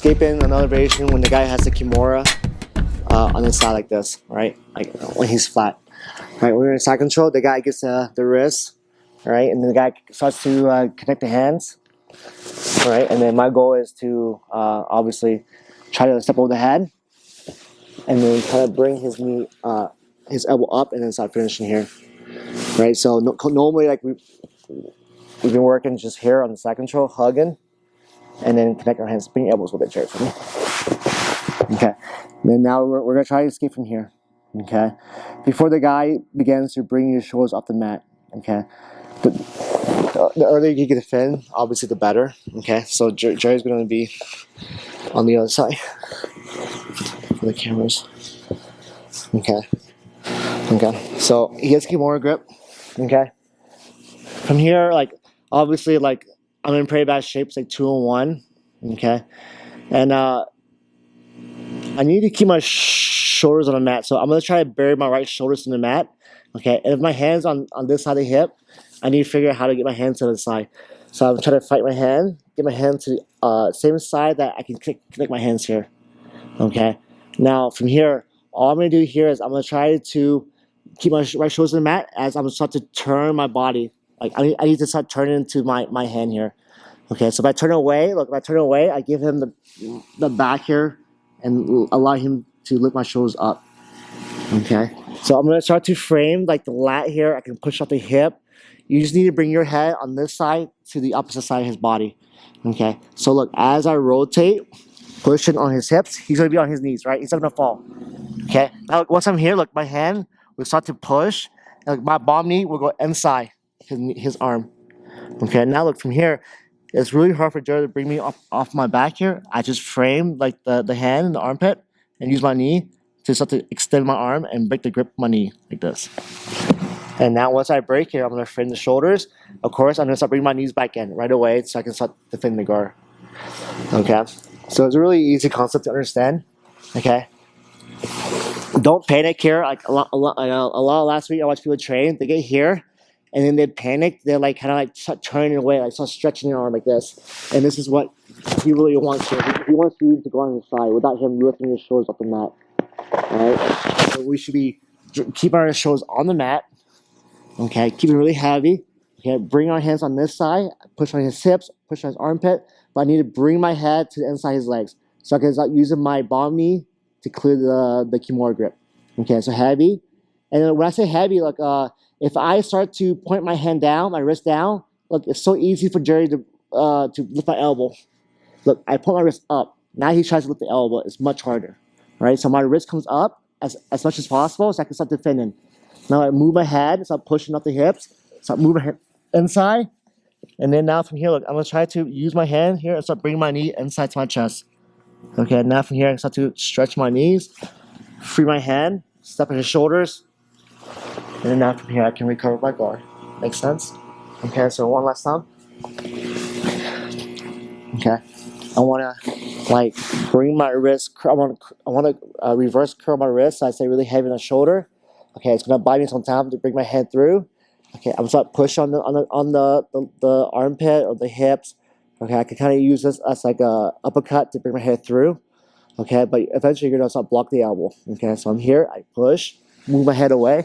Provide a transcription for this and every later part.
escaping another variation when the guy has the Kimura on his side like this, right? Like when he's flat. Right, when we're in side control, the guy gets the wrist, right, and then the guy starts to connect the hands, right, and then my goal is to obviously try to step over the head, and then kind of bring his knee, his elbow up, and then start finishing here, right. So normally, like we've been working just here on the side control, hugging, and then connect our hands, bring your elbows a little bit straight for me. Okay, and then now we're gonna try to escape from here. Okay, before the guy begins to bring your shoulders off the mat. Okay, the earlier you get defend, obviously the better. Okay, so Jerry's going to be on the other side for the cameras. Okay, so he has Kimura grip. Okay, from here, like obviously, like I'm in pretty bad shape. It's like 2-on-1. Okay, and I need to keep my shoulders on the mat, so I'm gonna try to bury my right shoulders in the mat. Okay, and if my hands on this side of the hip, I need to figure out how to get my hands to the side. So I'm trying to fight my hand, get my hand to the same side that I can connect my hands here. Okay, now from here, all I'm gonna do here is I'm gonna try to keep my right shoulders in the mat as I'm gonna start to turn my body. Like I need to start turning into my hand here. Okay, so if I turn away, look, if I turn away, I give him the back here and allow him to lift my shoulders up. Okay, so I'm going to start to frame like the lat here. I can push up the hip. You just need to bring your head on this side to the opposite side of his body. Okay, so look, as I rotate, pushing on his hips, he's going to be on his knees, right? He's not going to fall. Okay, now once I'm here, look, my hand will start to push. And like my bottom knee will go inside his arm. Okay, now look, from here, it's really hard for Jerry to bring me off my back here. I just frame like the hand and the armpit and use my knee to start to extend my arm and break the grip of my knee like this. And now once I break here, I'm going to frame the shoulders. Of course, I'm going to start bringing my knees back in right away so I can start defending the guard. Okay, so it's a really easy concept to understand. Okay, don't panic here. Like a lot last week I watched people train. They get here and then they panic. They're like kind of like start turning away, like start stretching their arm like this. And this is what he really wants here. He wants you to go on his side without him lifting his shoulders up the mat. Alright, so we should be keeping our shoulders on the mat. Okay, keep it really heavy. Okay, bring our hands on this side, push on his hips, push on his armpit. But I need to bring my head to the inside his legs, so I can start using my bottom knee to clear the Kimura grip. Okay, so heavy. And then when I say heavy, like if I start to point my hand down, my wrist down, look, it's so easy for Jerry to lift my elbow. Look, I point my wrist up. Now he tries to lift the elbow. It's much harder. Right, so my wrist comes up as much as possible so I can start defending. Now I move my head, start pushing up the hips, start moving my head inside. And then now from here, look, I'm going to try to use my hand here and start bringing my knee inside to my chest. Okay, now from here, I can start to stretch my knees, free my hand, step on his shoulders. And then now from here, I can recover my guard. Makes sense? Okay, so one last time. Okay, I want to like bring my wrist. I want to reverse curl my wrist. So I stay really heavy on the shoulder. Okay, it's gonna buy me some time to bring my head through. Okay, I'm gonna start push on the armpit or the hips. Okay, I can kind of use this as like a uppercut to bring my head through. Okay, but eventually you're gonna start block the elbow. Okay, so I'm here. I push, move my head away.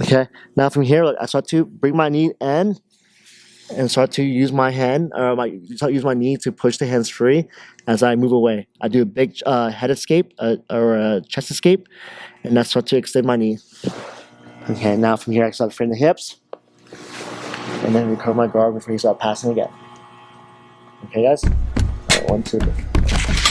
Okay, now from here, look, I start to bring my knee in. And start to use my hand, use my knee to push the hands free as I move away. I do a big head escape or a chest escape, and I start to extend my knee. Okay, now from here I start freeing the hips, and then recover my guard before you start passing again. Okay, guys? All right, 1, 2, 3.